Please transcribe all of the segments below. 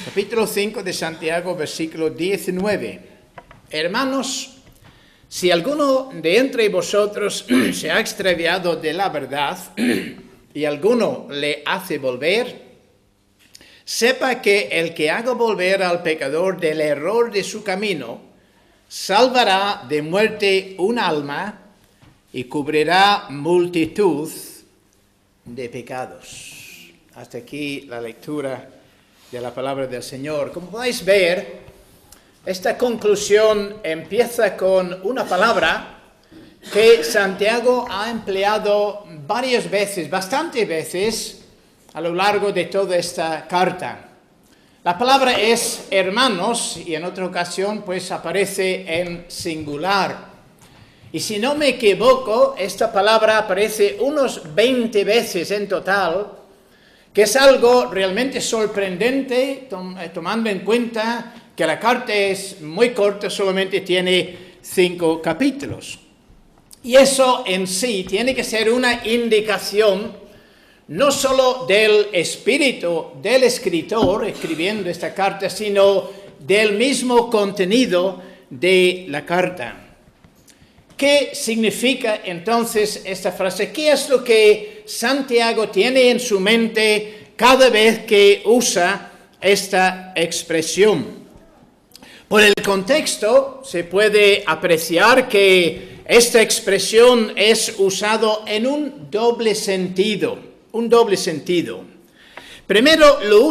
Capítulo 5 de Santiago, versículo 19. Hermanos, si alguno de entre vosotros se ha extraviado de la verdad y alguno le hace volver, sepa que el que haga volver al pecador del error de su camino, salvará de muerte un alma y cubrirá multitud de pecados. Hasta aquí la lectura de la palabra del Señor. Como podéis ver, esta conclusión empieza con una palabra que Santiago ha empleado varias veces, bastantes veces, a lo largo de toda esta carta. La palabra es hermanos y en otra ocasión pues aparece en singular. Y si no me equivoco, esta palabra aparece unos 20 veces en total, que es algo realmente sorprendente, tomando en cuenta que la carta es muy corta, solamente tiene 5 capítulos. Y eso en sí tiene que ser una indicación no solo del espíritu del escritor escribiendo esta carta, sino del mismo contenido de la carta. ¿Qué significa entonces esta frase? ¿Qué es lo que Santiago tiene en su mente cada vez que usa esta expresión? Por el contexto se puede apreciar que esta expresión es usada en un doble sentido. Primero lo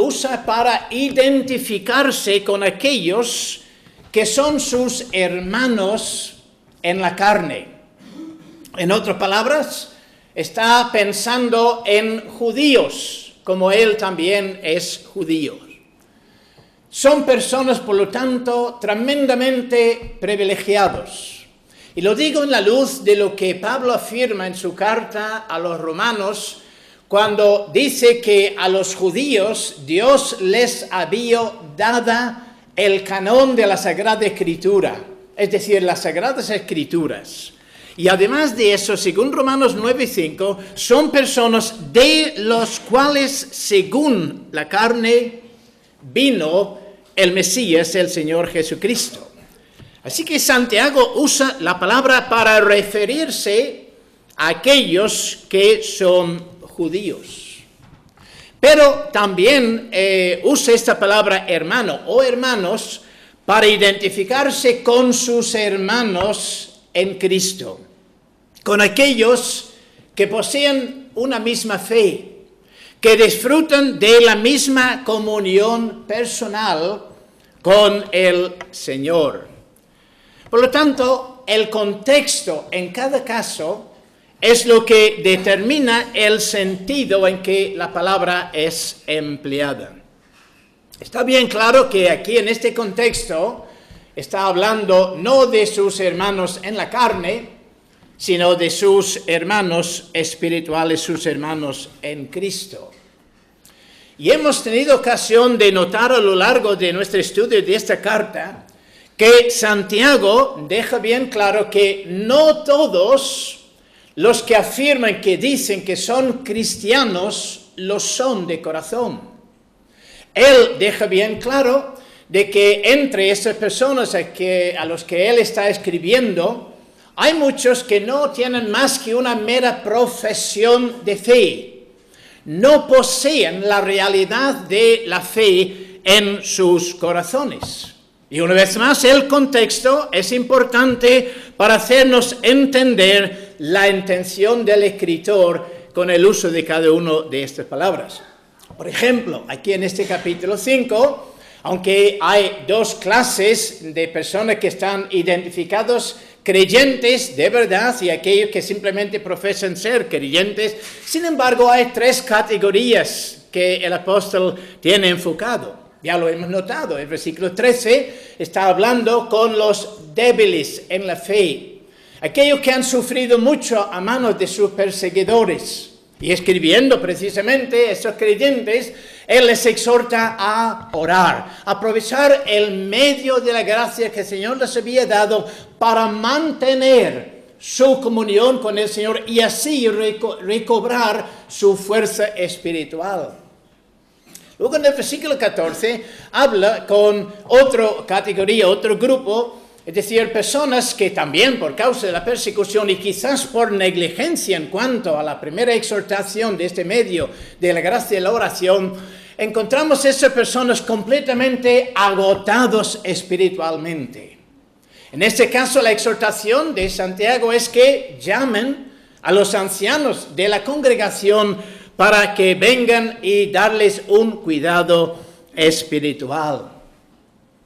usa para identificarse con aquellos que son sus hermanos en la carne. En otras palabras, está pensando en judíos, como él también es judío. Son personas, por lo tanto, tremendamente privilegiados. Y lo digo en la luz de lo que Pablo afirma en su carta a los romanos, cuando dice que a los judíos Dios les había dado el canon de la Sagrada Escritura, es decir, las Sagradas Escrituras. Y además de eso, según Romanos 9:5, son personas de los cuales, según la carne, vino el Mesías, el Señor Jesucristo. Así que Santiago usa la palabra para referirse a aquellos que son judíos. Pero también usa esta palabra hermano o hermanos para identificarse con sus hermanos en Cristo, con aquellos que poseen una misma fe, que disfrutan de la misma comunión personal con el Señor. Por lo tanto, el contexto en cada caso es lo que determina el sentido en que la palabra es empleada. Está bien claro que aquí en este contexto está hablando no de sus hermanos en la carne, sino de sus hermanos espirituales, sus hermanos en Cristo. Y hemos tenido ocasión de notar a lo largo de nuestro estudio de esta carta que Santiago deja bien claro que no todos los que afirman que dicen que son cristianos lo son de corazón. Él deja bien claro de que entre estas personas a los que él está escribiendo, hay muchos que no tienen más que una mera profesión de fe. No poseen la realidad de la fe en sus corazones. Y una vez más, el contexto es importante para hacernos entender la intención del escritor con el uso de cada una de estas palabras. Por ejemplo, aquí en este capítulo 5, aunque hay 2 clases de personas que están identificados, creyentes de verdad y aquellos que simplemente profesan ser creyentes, sin embargo hay 3 categorías que el apóstol tiene enfocado. Ya lo hemos notado, el versículo 13 está hablando con los débiles en la fe, aquellos que han sufrido mucho a manos de sus perseguidores. Y escribiendo precisamente a estos creyentes, él les exhorta a orar, a aprovechar el medio de la gracia que el Señor les había dado para mantener su comunión con el Señor y así recobrar su fuerza espiritual. Luego en el versículo 14 habla con otra categoría, otro grupo, es decir, personas que también por causa de la persecución y quizás por negligencia en cuanto a la primera exhortación de este medio de la gracia de la oración, encontramos esas personas completamente agotados espiritualmente. En este caso, la exhortación de Santiago es que llamen a los ancianos de la congregación para que vengan y darles un cuidado espiritual.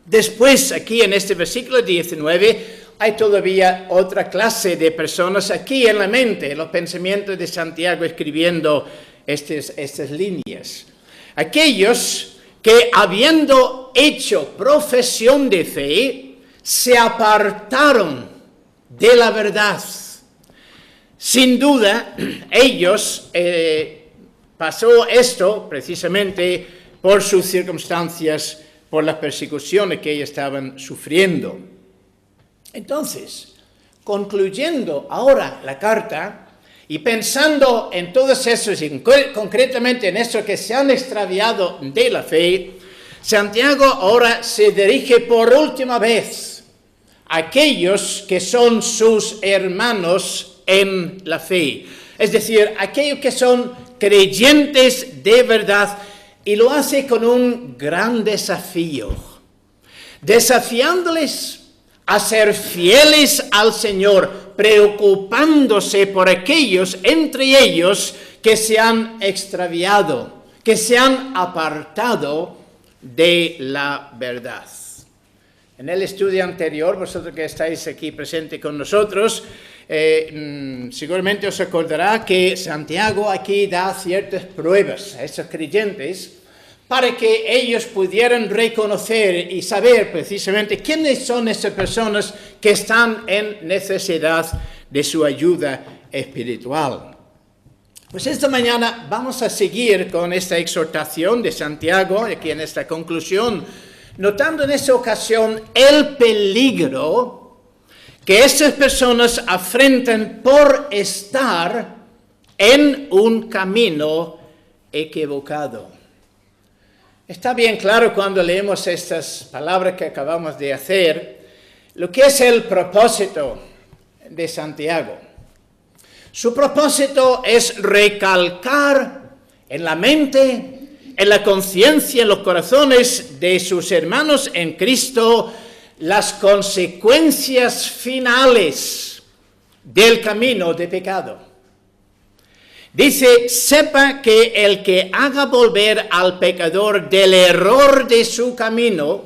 Después, aquí en este versículo 19, hay todavía otra clase de personas aquí en la mente, en los pensamientos de Santiago escribiendo estas líneas. Aquellos que, habiendo hecho profesión de fe, se apartaron de la verdad. Sin duda, ellos pasó esto precisamente por sus circunstancias, por las persecuciones que ellos estaban sufriendo. Entonces, concluyendo ahora la carta y pensando en todos esos, y concretamente en esos que se han extraviado de la fe, Santiago ahora se dirige por última vez a aquellos que son sus hermanos en la fe. Es decir, aquellos que son creyentes de verdad, y lo hace con un gran desafío, desafiándoles a ser fieles al Señor, preocupándose por aquellos entre ellos que se han extraviado, que se han apartado de la verdad. En el estudio anterior, vosotros que estáis aquí presentes con nosotros, seguramente os acordará que Santiago aquí da ciertas pruebas a esos creyentes para que ellos pudieran reconocer y saber precisamente quiénes son esas personas que están en necesidad de su ayuda espiritual. Pues esta mañana vamos a seguir con esta exhortación de Santiago, aquí en esta conclusión, notando en esta ocasión el peligro que estas personas afrentan por estar en un camino equivocado. Está bien claro cuando leemos estas palabras que acabamos de hacer, lo que es el propósito de Santiago. Su propósito es recalcar en la mente, en la conciencia, en los corazones de sus hermanos en Cristo, las consecuencias finales del camino de pecado. Dice, sepa que el que haga volver al pecador del error de su camino,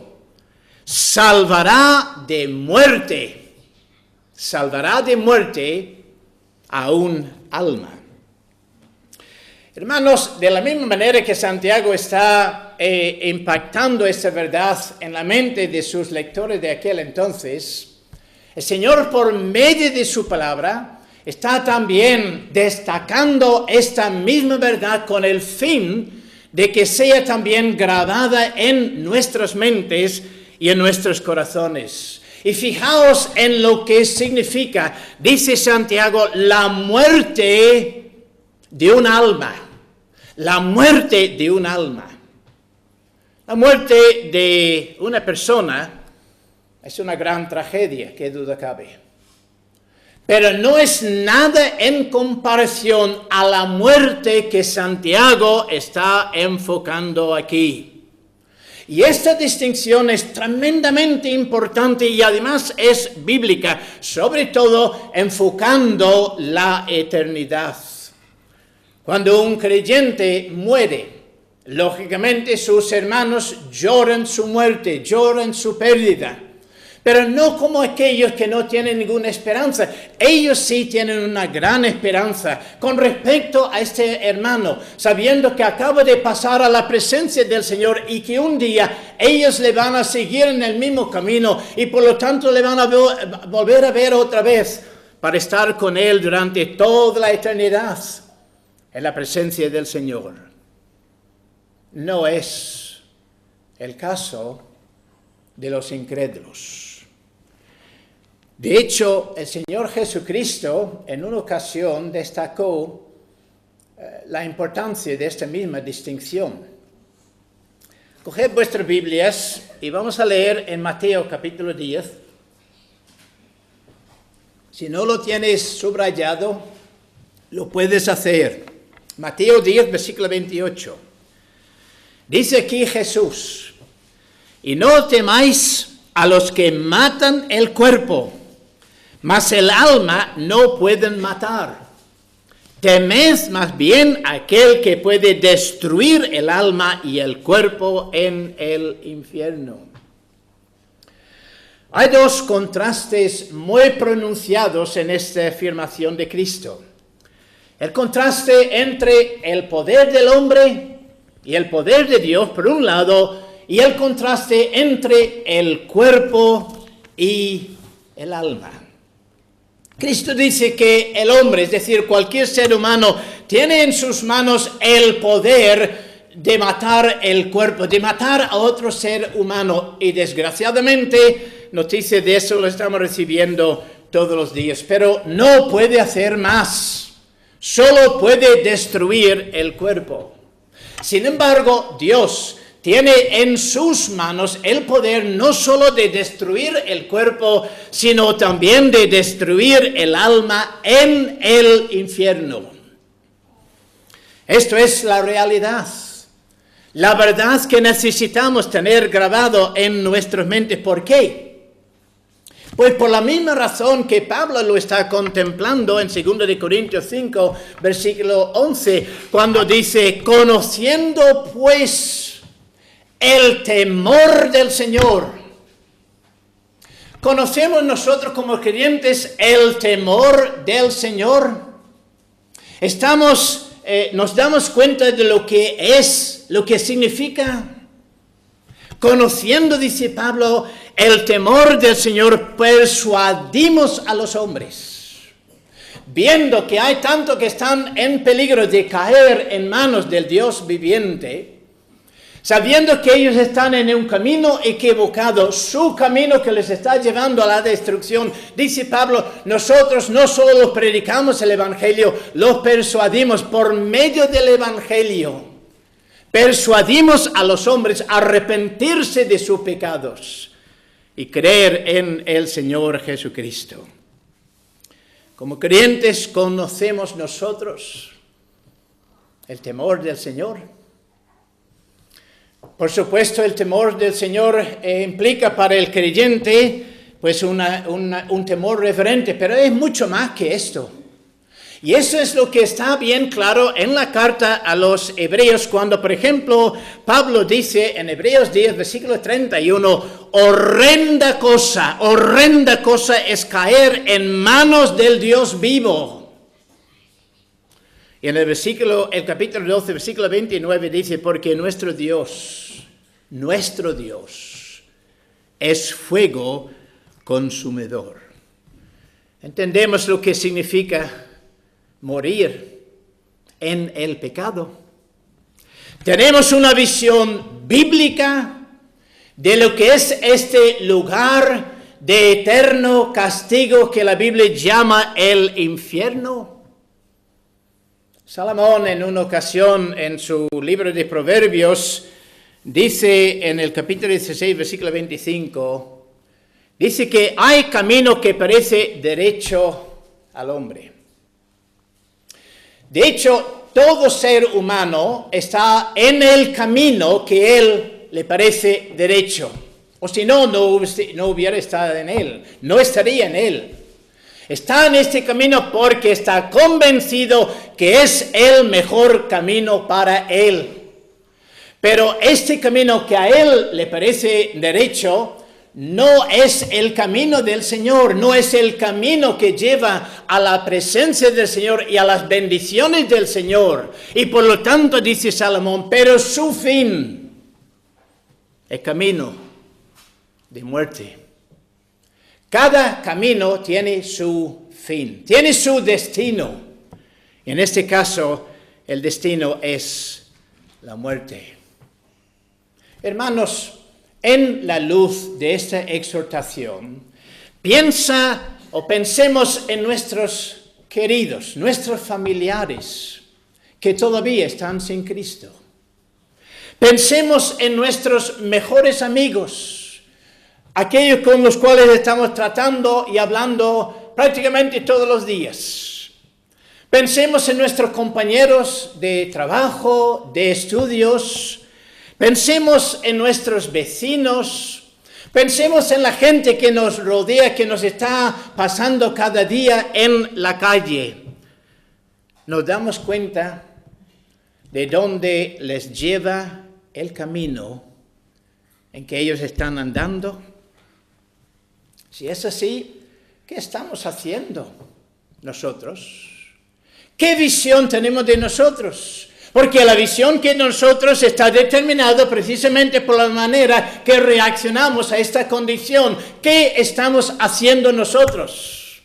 salvará de muerte a un alma. Hermanos, de la misma manera que Santiago está impactando esta verdad en la mente de sus lectores de aquel entonces, el Señor, por medio de su palabra, está también destacando esta misma verdad con el fin de que sea también grabada en nuestras mentes y en nuestros corazones. Y fijaos en lo que significa, dice Santiago, la muerte de un alma. La muerte de un alma. La muerte de una persona es una gran tragedia, qué duda cabe. Pero no es nada en comparación a la muerte que Santiago está enfocando aquí. Y esta distinción es tremendamente importante y además es bíblica, sobre todo enfocando la eternidad. Cuando un creyente muere, lógicamente sus hermanos lloran su muerte, lloran su pérdida. Pero no como aquellos que no tienen ninguna esperanza. Ellos sí tienen una gran esperanza con respecto a este hermano, sabiendo que acaba de pasar a la presencia del Señor y que un día ellos le van a seguir en el mismo camino y por lo tanto le van a volver a ver otra vez para estar con Él durante toda la eternidad en la presencia del Señor. No es el caso de los incrédulos. De hecho, el Señor Jesucristo en una ocasión destacó la importancia de esta misma distinción. Coged vuestras Biblias y vamos a leer en Mateo capítulo 10. Si no lo tienes subrayado, lo puedes hacer. Mateo 10, versículo 28. Dice aquí Jesús: y no temáis a los que matan el cuerpo, mas el alma no pueden matar. Temed más bien a aquel que puede destruir el alma y el cuerpo en el infierno. Hay dos contrastes muy pronunciados en esta afirmación de Cristo. El contraste entre el poder del hombre y el poder de Dios, por un lado, y el contraste entre el cuerpo y el alma. Cristo dice que el hombre, es decir, cualquier ser humano, tiene en sus manos el poder de matar el cuerpo, de matar a otro ser humano. Y desgraciadamente, noticias de eso lo estamos recibiendo todos los días. Pero no puede hacer más. Solo puede destruir el cuerpo. Sin embargo, Dios tiene en sus manos el poder no solo de destruir el cuerpo, sino también de destruir el alma en el infierno. Esto es la realidad. La verdad que necesitamos tener grabado en nuestras mentes. ¿Por qué? Pues por la misma razón que Pablo lo está contemplando en 2 de Corintios 5, versículo 11, cuando dice: conociendo pues el temor del Señor. ¿Conocemos nosotros como creyentes el temor del Señor? ¿Nos damos cuenta de lo que es, lo que significa? Conociendo, dice Pablo, el temor del Señor, persuadimos a los hombres. Viendo que hay tanto que están en peligro de caer en manos del Dios viviente, sabiendo que ellos están en un camino equivocado, su camino que les está llevando a la destrucción, dice Pablo, nosotros no solo predicamos el Evangelio, los persuadimos por medio del Evangelio. Persuadimos a los hombres a arrepentirse de sus pecados y creer en el Señor Jesucristo. Como creyentes, ¿conocemos nosotros el temor del Señor? Por supuesto, el temor del Señor implica para el creyente pues un temor reverente, pero es mucho más que esto. Y eso es lo que está bien claro en la carta a los Hebreos, cuando, por ejemplo, Pablo dice en Hebreos 10, versículo 31, horrenda cosa es caer en manos del Dios vivo. Y en el capítulo 12, versículo 29 dice, porque nuestro Dios es fuego consumidor. ¿Entendemos lo que significa morir en el pecado? Tenemos una visión bíblica de lo que es este lugar de eterno castigo que la Biblia llama el infierno. Salomón en una ocasión en su libro de Proverbios dice en el capítulo 16, versículo 25, dice que hay camino que parece derecho al hombre. De hecho, todo ser humano está en el camino que él le parece derecho. O si no hubiera estado en él, no estaría en él. Está en este camino porque está convencido que es el mejor camino para él. Pero este camino que a él le parece derecho no es el camino del Señor, no es el camino que lleva a la presencia del Señor y a las bendiciones del Señor. Y por lo tanto, dice Salomón, pero su fin, el camino de muerte. Cada camino tiene su fin, tiene su destino. Y en este caso, el destino es la muerte. Hermanos, en la luz de esta exhortación, pensemos en nuestros queridos, nuestros familiares, que todavía están sin Cristo. Pensemos en nuestros mejores amigos, aquellos con los cuales estamos tratando y hablando prácticamente todos los días. Pensemos en nuestros compañeros de trabajo, de estudios. Pensemos en nuestros vecinos. Pensemos en la gente que nos rodea, que nos está pasando cada día en la calle. Nos damos cuenta de dónde les lleva el camino en que ellos están andando. Si es así, ¿qué estamos haciendo nosotros? ¿Qué visión tenemos de nosotros? Porque la visión que nosotros está determinada precisamente por la manera que reaccionamos a esta condición. ¿Qué estamos haciendo nosotros?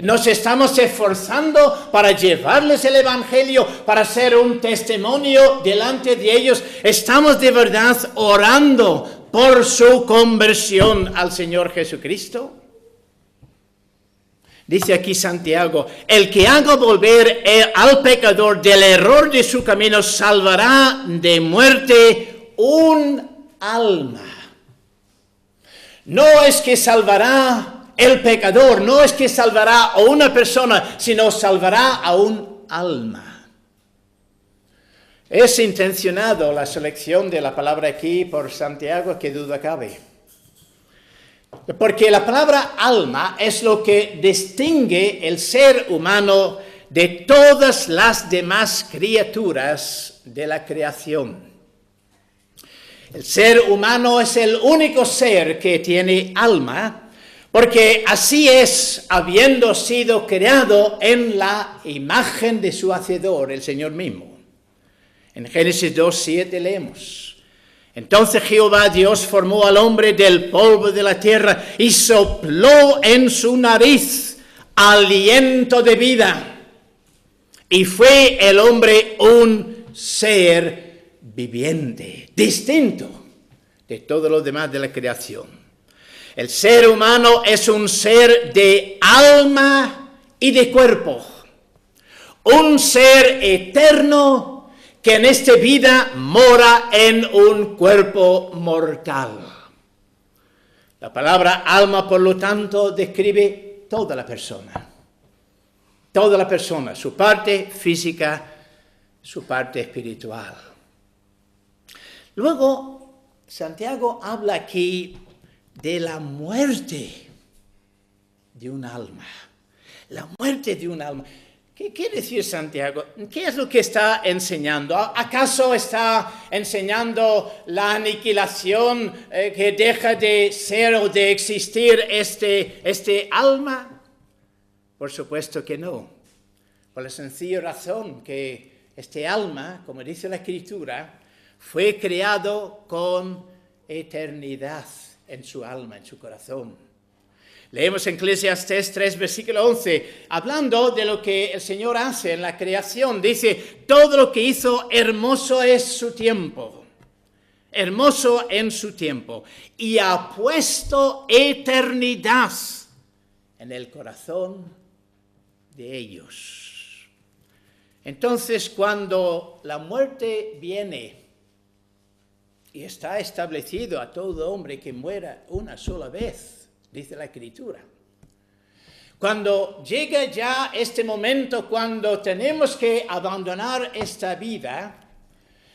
¿Nos estamos esforzando para llevarles el Evangelio, para ser un testimonio delante de ellos? ¿Estamos de verdad orando por su conversión al Señor Jesucristo? Dice aquí Santiago, el que haga volver al pecador del error de su camino salvará de muerte un alma. No es que salvará el pecador, no es que salvará a una persona, sino salvará a un alma. Es intencionado la selección de la palabra aquí por Santiago, que duda cabe. Porque la palabra alma es lo que distingue el ser humano de todas las demás criaturas de la creación. El ser humano es el único ser que tiene alma, porque así es, habiendo sido creado en la imagen de su Hacedor, el Señor mismo. En Génesis 2:7 leemos. Entonces Jehová Dios formó al hombre del polvo de la tierra y sopló en su nariz aliento de vida. Y fue el hombre un ser viviente, distinto de todos los demás de la creación. El ser humano es un ser de alma y de cuerpo, un ser eterno que en esta vida mora en un cuerpo mortal. La palabra alma, por lo tanto, describe toda la persona, su parte física, su parte espiritual. Luego, Santiago habla aquí de la muerte de un alma. La muerte de un alma. ¿Qué quiere decir Santiago? ¿Qué es lo que está enseñando? ¿Acaso está enseñando la aniquilación que deja de ser o de existir este alma? Por supuesto que no. Por la sencilla razón que este alma, como dice la Escritura, fue creado con eternidad en su alma, en su corazón. Leemos en Eclesiastés 3, versículo 11, hablando de lo que el Señor hace en la creación. Dice, todo lo que hizo hermoso es su tiempo, hermoso en su tiempo, y ha puesto eternidad en el corazón de ellos. Entonces, cuando la muerte viene, y está establecido a todo hombre que muera una sola vez, dice la Escritura. Cuando llega ya este momento, cuando tenemos que abandonar esta vida,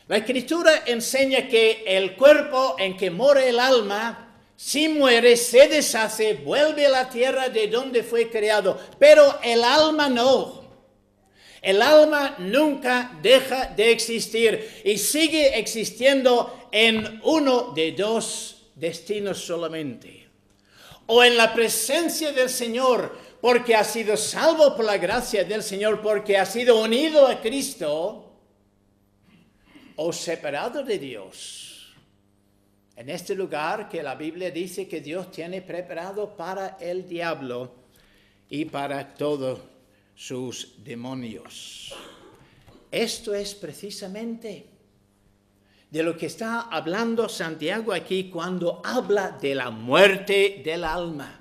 la Escritura enseña que el cuerpo en que mora el alma, si muere, se deshace, vuelve a la tierra de donde fue creado, pero el alma no. El alma nunca deja de existir y sigue existiendo en uno de dos destinos solamente. O en la presencia del Señor, porque ha sido salvo por la gracia del Señor, porque ha sido unido a Cristo, o separado de Dios. En este lugar que la Biblia dice que Dios tiene preparado para el diablo y para todos sus demonios. Esto es precisamente de lo que está hablando Santiago aquí cuando habla de la muerte del alma.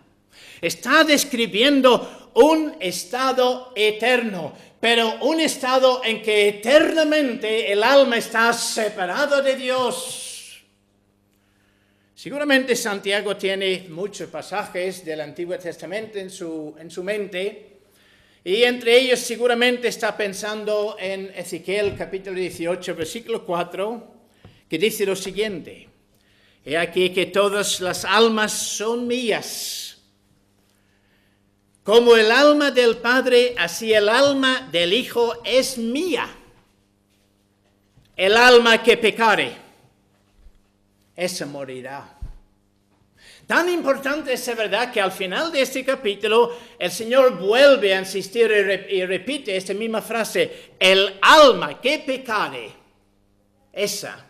Está describiendo un estado eterno, pero un estado en que eternamente el alma está separada de Dios. Seguramente Santiago tiene muchos pasajes del Antiguo Testamento en su mente, y entre ellos seguramente está pensando en Ezequiel capítulo 18, versículo 4, que dice lo siguiente: He aquí que todas las almas son mías. Como el alma del Padre, así el alma del Hijo es mía. El alma que pecare, esa morirá. Tan importante es la verdad que al final de este capítulo el Señor vuelve a insistir y repite esta misma frase: el alma que pecare, esa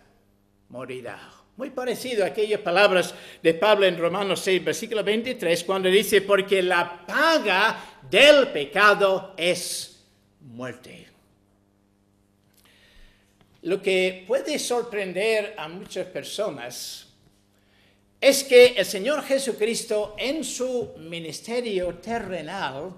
morirá. Muy parecido a aquellas palabras de Pablo en Romanos 6, versículo 23, cuando dice: porque la paga del pecado es muerte. Lo que puede sorprender a muchas personas es que el Señor Jesucristo en su ministerio terrenal,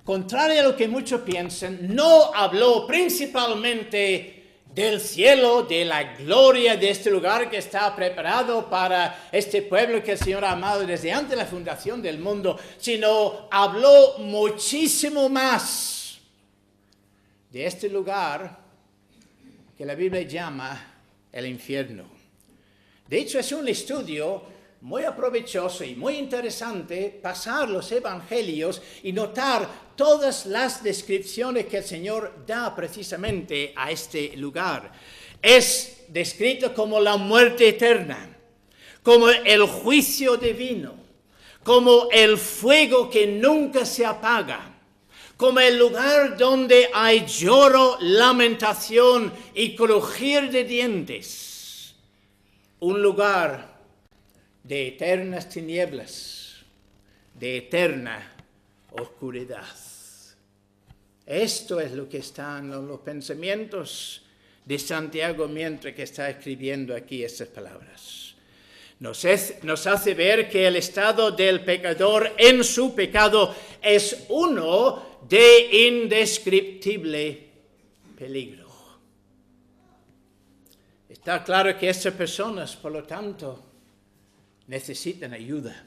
contrario a lo que muchos piensan, no habló principalmente del cielo, de la gloria de este lugar que está preparado para este pueblo que el Señor ha amado desde antes de la fundación del mundo, sino habló muchísimo más de este lugar que la Biblia llama el infierno. De hecho, es un estudio muy aprovechoso y muy interesante pasar los evangelios y notar todas las descripciones que el Señor da precisamente a este lugar. Es descrito como la muerte eterna, como el juicio divino, como el fuego que nunca se apaga, como el lugar donde hay lloro, lamentación y crujir de dientes. Un lugar de eternas tinieblas, de eterna oscuridad. Esto es lo que está en los pensamientos de Santiago mientras que está escribiendo aquí estas palabras. Nos hace ver que el estado del pecador en su pecado es uno de indescriptible peligro. Está claro que estas personas, por lo tanto, necesitan ayuda.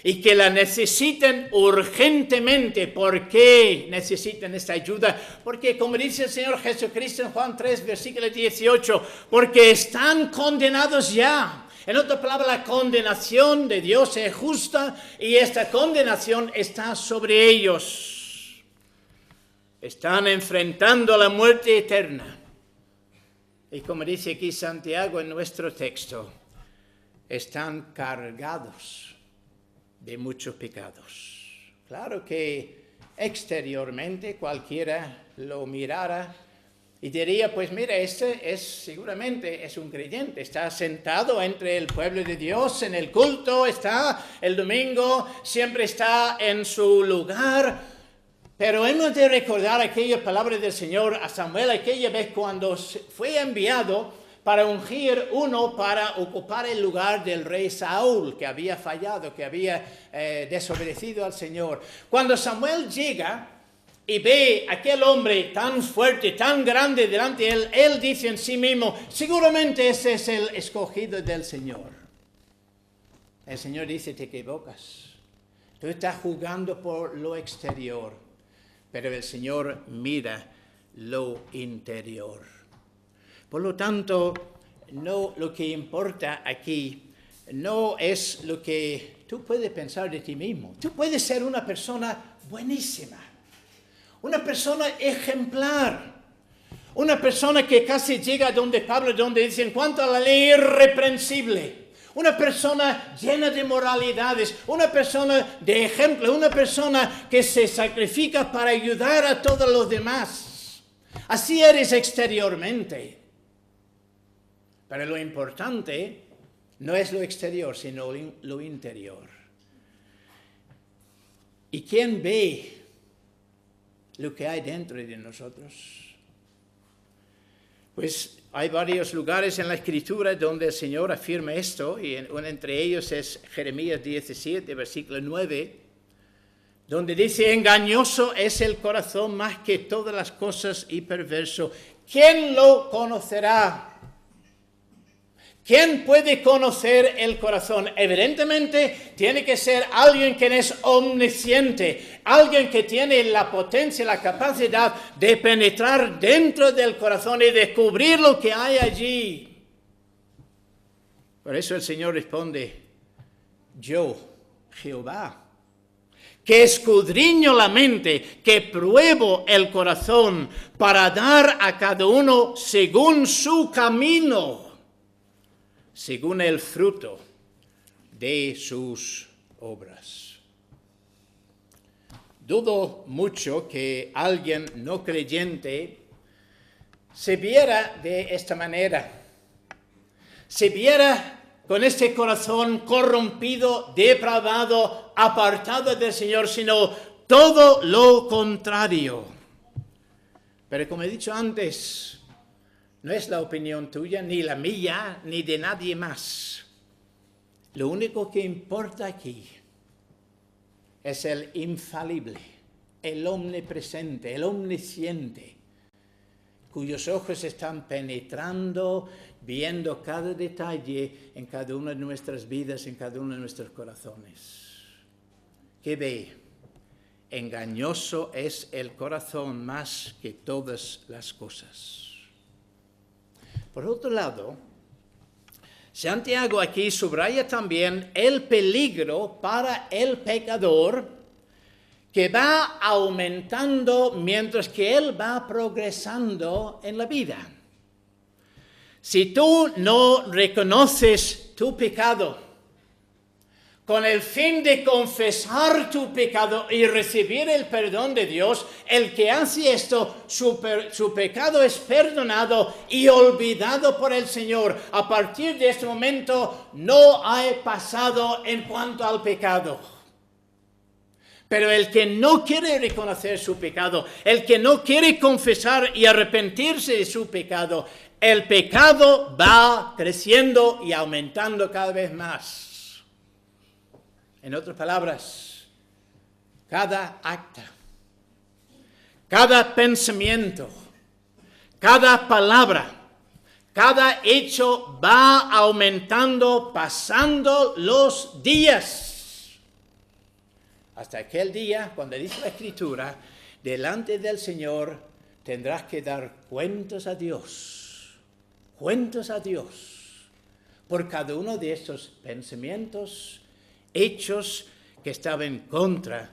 Y que la necesitan urgentemente. ¿Por qué necesitan esta ayuda? Porque, como dice el Señor Jesucristo en Juan 3, versículo 18, porque están condenados ya. En otras palabras, la condenación de Dios es justa y esta condenación está sobre ellos. Están enfrentando la muerte eterna. Y como dice aquí Santiago en nuestro texto, están cargados de muchos pecados. Claro que exteriormente cualquiera lo mirara y diría: pues mira, seguramente es un creyente, está sentado entre el pueblo de Dios en el culto, está el domingo, siempre está en su lugar. Pero hemos de recordar aquella palabra del Señor a Samuel aquella vez cuando fue enviado para ungir uno para ocupar el lugar del rey Saúl, que había fallado, que había desobedecido al Señor. Cuando Samuel llega y ve a aquel hombre tan fuerte, tan grande delante de él, él dice en sí mismo: seguramente ese es el escogido del Señor. El Señor dice: te equivocas. Tú estás jugando por lo exterior, pero el Señor mira lo interior. Por lo tanto, no lo que importa aquí no es lo que tú puedes pensar de ti mismo. Tú puedes ser una persona buenísima, una persona ejemplar, una persona que casi llega a donde Pablo, donde dice en cuanto a la ley irreprensible, una persona llena de moralidades, una persona de ejemplo, una persona que se sacrifica para ayudar a todos los demás. Así eres exteriormente. Pero lo importante no es lo exterior, sino lo interior. ¿Y quién ve lo que hay dentro de nosotros? Pues hay varios lugares en la Escritura donde el Señor afirma esto, y entre ellos es Jeremías 17, versículo 9, donde dice, engañoso es el corazón más que todas las cosas y perverso. ¿Quién lo conocerá? ¿Quién puede conocer el corazón? Evidentemente tiene que ser alguien que es omnisciente, alguien que tiene la potencia, la capacidad de penetrar dentro del corazón y descubrir lo que hay allí. Por eso el Señor responde, yo, Jehová, que escudriño la mente, que pruebo el corazón para dar a cada uno según su camino, según el fruto de sus obras. Dudo mucho que alguien no creyente se viera de esta manera, se viera con este corazón corrompido, depravado, apartado del Señor, sino todo lo contrario. Pero como he dicho antes, no es la opinión tuya, ni la mía, ni de nadie más. Lo único que importa aquí es el infalible, el omnipresente, el omnisciente, cuyos ojos están penetrando, viendo cada detalle en cada una de nuestras vidas, en cada uno de nuestros corazones. ¿Qué ve? Engañoso es el corazón más que todas las cosas. Por otro lado, Santiago aquí subraya también el peligro para el pecador que va aumentando mientras que él va progresando en la vida. Si tú no reconoces tu pecado con el fin de confesar tu pecado y recibir el perdón de Dios, el que hace esto, su pecado es perdonado y olvidado por el Señor. A partir de este momento no hay pasado en cuanto al pecado. Pero el que no quiere reconocer su pecado, el que no quiere confesar y arrepentirse de su pecado, el pecado va creciendo y aumentando cada vez más. En otras palabras, cada acta, cada pensamiento, cada palabra, cada hecho va aumentando pasando los días. Hasta aquel día, cuando dice la Escritura, delante del Señor tendrás que dar cuentas a Dios por cada uno de estos pensamientos, hechos que estaban en contra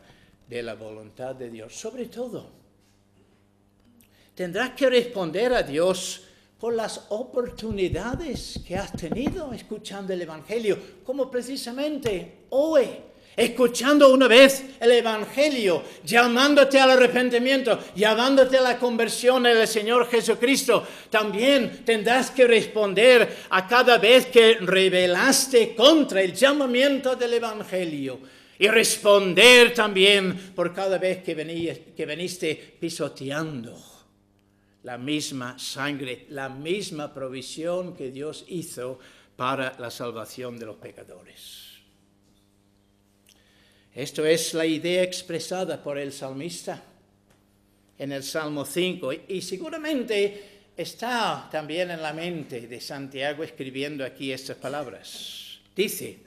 de la voluntad de Dios. Sobre todo, tendrás que responder a Dios por las oportunidades que has tenido escuchando el Evangelio, como precisamente hoy. Escuchando una vez el Evangelio, llamándote al arrepentimiento, llamándote a la conversión en el Señor Jesucristo, también tendrás que responder a cada vez que rebelaste contra el llamamiento del Evangelio y responder también por cada vez que veniste pisoteando la misma sangre, la misma provisión que Dios hizo para la salvación de los pecadores. Esto es la idea expresada por el salmista en el Salmo 5 y seguramente está también en la mente de Santiago escribiendo aquí estas palabras. Dice,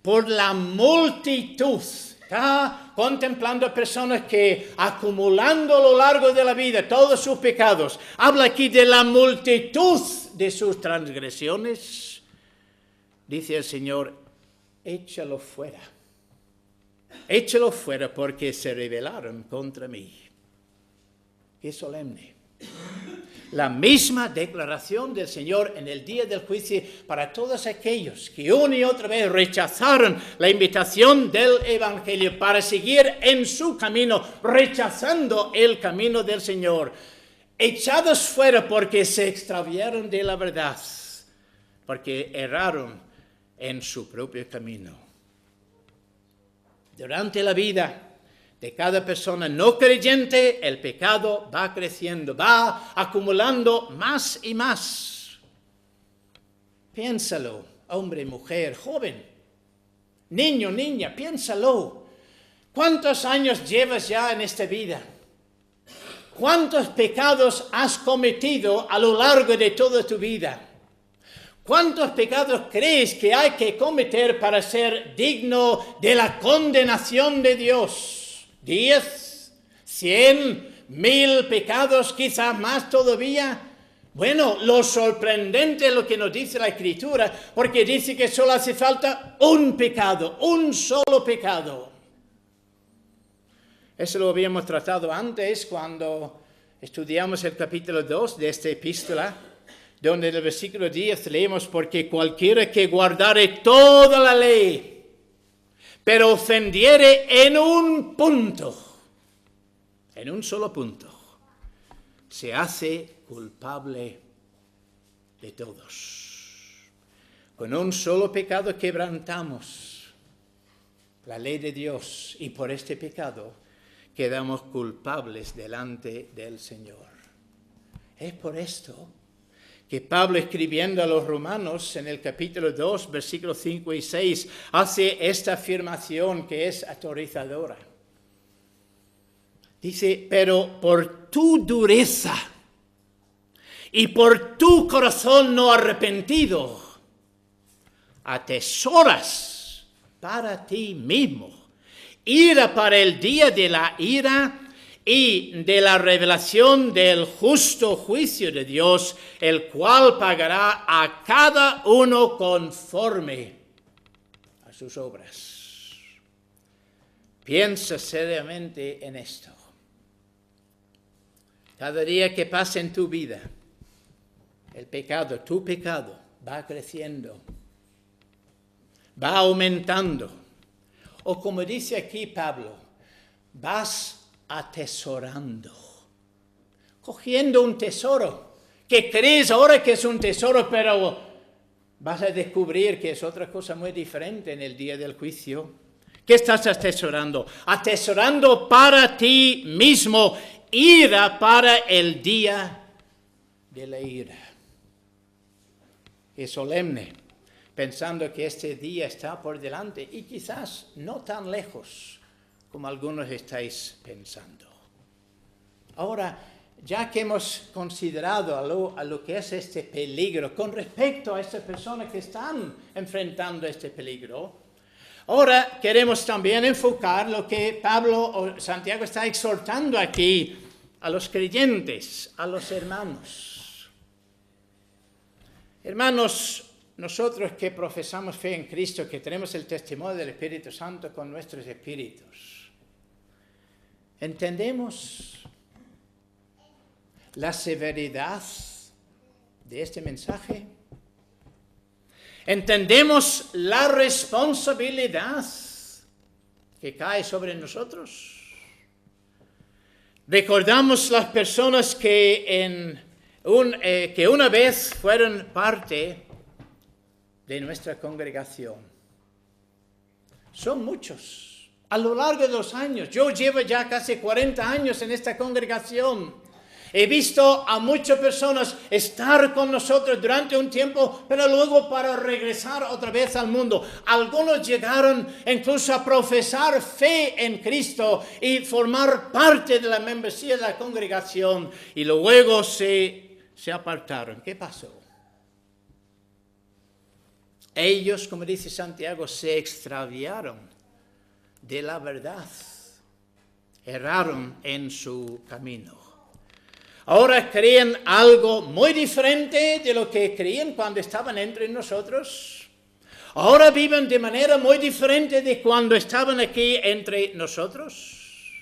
por la multitud, está contemplando personas que acumulando a lo largo de la vida todos sus pecados, habla aquí de la multitud de sus transgresiones, dice el Señor, échalo fuera. Échalo fuera porque se rebelaron contra mí. Qué solemne. La misma declaración del Señor en el día del juicio para todos aquellos que una y otra vez rechazaron la invitación del Evangelio para seguir en su camino, rechazando el camino del Señor. Echados fuera porque se extraviaron de la verdad, porque erraron en su propio camino. Durante la vida de cada persona no creyente, el pecado va creciendo, va acumulando más y más. Piénsalo, hombre, mujer, joven, niño, niña, piénsalo. ¿Cuántos años llevas ya en esta vida? ¿Cuántos pecados has cometido a lo largo de toda tu vida? ¿Cuántos pecados crees que hay que cometer para ser digno de la condenación de Dios? ¿10, 100, 1000 pecados, quizás más todavía? Bueno, lo sorprendente es lo que nos dice la Escritura, porque dice que solo hace falta un pecado, un solo pecado. Eso lo habíamos tratado antes cuando estudiamos el capítulo 2 de esta epístola, donde en el versículo 10 leemos, porque cualquiera que guardare toda la ley, pero ofendiere en un punto, en un solo punto, se hace culpable de todos. Con un solo pecado quebrantamos la ley de Dios y por este pecado quedamos culpables delante del Señor. Es por esto que Pablo, escribiendo a los romanos en el capítulo 2, versículos 5 y 6, hace esta afirmación que es aterrizadora. Dice, pero por tu dureza y por tu corazón no arrepentido, atesoras para ti mismo ira para el día de la ira y de la revelación del justo juicio de Dios, el cual pagará a cada uno conforme a sus obras. Piensa seriamente en esto. Cada día que pasa en tu vida, el pecado, tu pecado, va creciendo, va aumentando. O como dice aquí Pablo, vas atesorando, cogiendo un tesoro, que crees ahora que es un tesoro, pero vas a descubrir que es otra cosa muy diferente en el día del juicio. ¿Qué estás atesorando? Atesorando para ti mismo ira para el día de la ira. Es solemne, pensando que este día está por delante y quizás no tan lejos como algunos estáis pensando. Ahora, ya que hemos considerado a lo que es este peligro con respecto a estas personas que están enfrentando este peligro, ahora queremos también enfocar lo que Pablo o Santiago está exhortando aquí a los creyentes, a los hermanos. Hermanos, nosotros que profesamos fe en Cristo, que tenemos el testimonio del Espíritu Santo con nuestros espíritus, ¿entendemos la severidad de este mensaje? ¿Entendemos la responsabilidad que cae sobre nosotros? ¿Recordamos las personas que una vez fueron parte de nuestra congregación? Son muchos. A lo largo de los años, yo llevo ya casi 40 años en esta congregación. He visto a muchas personas estar con nosotros durante un tiempo, pero luego para regresar otra vez al mundo. Algunos llegaron incluso a profesar fe en Cristo y formar parte de la membresía de la congregación y luego se apartaron. ¿Qué pasó? Ellos, como dice Santiago, se extraviaron de la verdad, erraron en su camino. Ahora creen algo muy diferente de lo que creían cuando estaban entre nosotros. Ahora viven de manera muy diferente de cuando estaban aquí entre nosotros.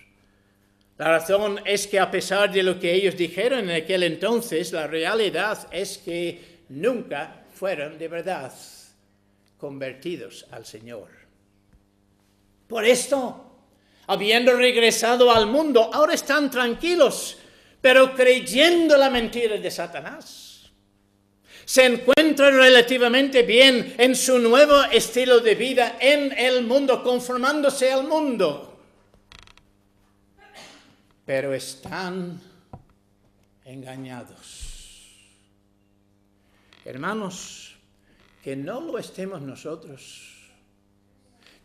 La razón es que a pesar de lo que ellos dijeron en aquel entonces, la realidad es que nunca fueron de verdad convertidos al Señor. Por esto, habiendo regresado al mundo, ahora están tranquilos, pero creyendo la mentira de Satanás. Se encuentran relativamente bien en su nuevo estilo de vida en el mundo, conformándose al mundo. Pero están engañados. Hermanos, que no lo estemos nosotros,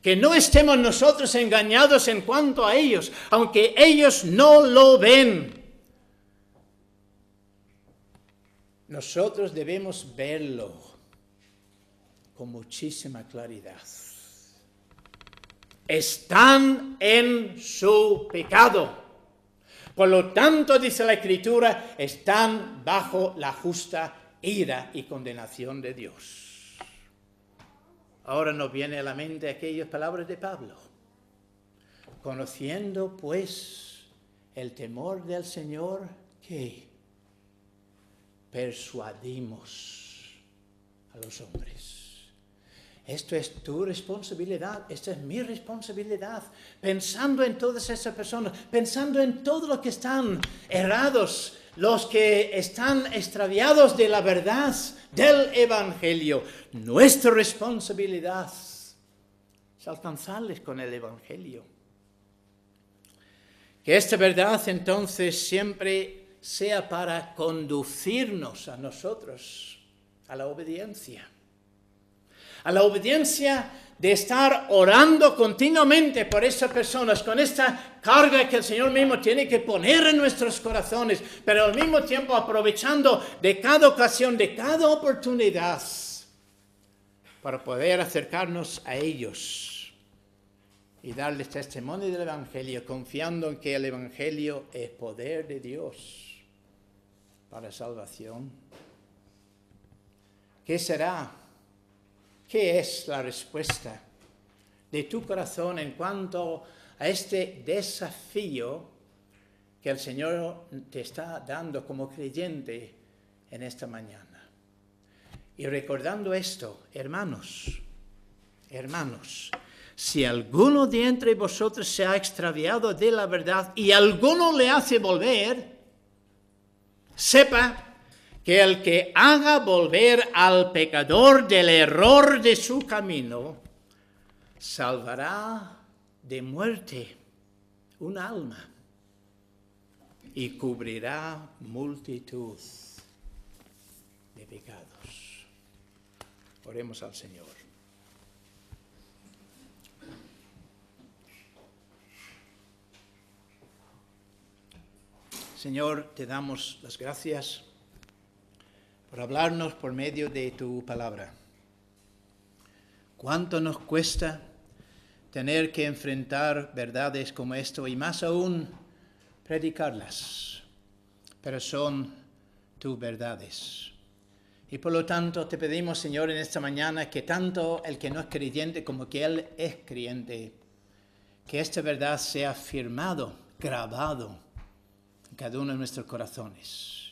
Que no estemos nosotros engañados en cuanto a ellos, aunque ellos no lo ven. Nosotros debemos verlo con muchísima claridad. Están en su pecado. Por lo tanto, dice la Escritura, están bajo la justa ira y condenación de Dios. Ahora nos viene a la mente aquellas palabras de Pablo. Conociendo, pues, el temor del Señor, ¿qué? Persuadimos a los hombres. Esto es tu responsabilidad, esta es mi responsabilidad. Pensando en todas esas personas, pensando en todos los que están errados, los que están extraviados de la verdad del Evangelio. Nuestra responsabilidad es alcanzarles con el Evangelio. Que esta verdad entonces siempre sea para conducirnos a nosotros a la obediencia. A la obediencia de estar orando continuamente por esas personas, con esta carga que el Señor mismo tiene que poner en nuestros corazones, pero al mismo tiempo aprovechando de cada ocasión, de cada oportunidad, para poder acercarnos a ellos y darles testimonio del Evangelio, confiando en que el Evangelio es poder de Dios para salvación. ¿Qué será? ¿Qué es la respuesta de tu corazón en cuanto a este desafío que el Señor te está dando como creyente en esta mañana? Y recordando esto, hermanos, si alguno de entre vosotros se ha extraviado de la verdad y alguno le hace volver, sepa que el que haga volver al pecador del error de su camino, salvará de muerte un alma y cubrirá multitud de pecados. Oremos al Señor. Señor, te damos las gracias por hablarnos por medio de tu palabra. ¿Cuánto nos cuesta tener que enfrentar verdades como esto y más aún predicarlas? Pero son tus verdades. Y por lo tanto te pedimos, Señor, en esta mañana que tanto el que no es creyente como que él es creyente, que esta verdad sea firmado, grabado en cada uno de nuestros corazones.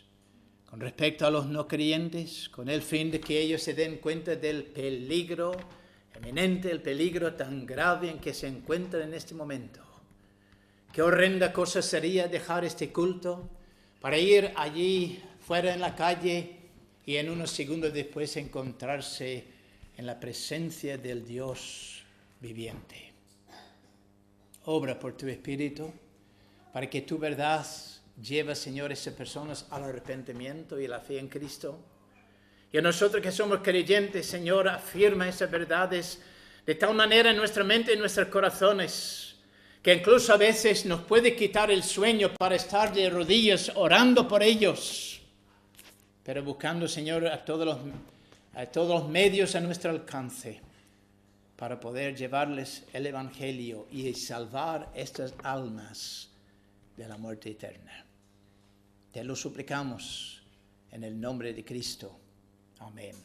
Con respecto a los no creyentes, con el fin de que ellos se den cuenta del peligro eminente, el peligro tan grave en que se encuentran en este momento. Qué horrenda cosa sería dejar este culto para ir allí fuera en la calle y en unos segundos después encontrarse en la presencia del Dios viviente. Obra por tu Espíritu para que tu verdad lleva, Señor, a esas personas al arrepentimiento y a la fe en Cristo. Y a nosotros que somos creyentes, Señor, afirma esas verdades de tal manera en nuestra mente y en nuestros corazones, que incluso a veces nos puede quitar el sueño para estar de rodillas orando por ellos, pero buscando, Señor, a todos los medios a nuestro alcance para poder llevarles el Evangelio y salvar estas almas de la muerte eterna. Te lo suplicamos en el nombre de Cristo. Amén.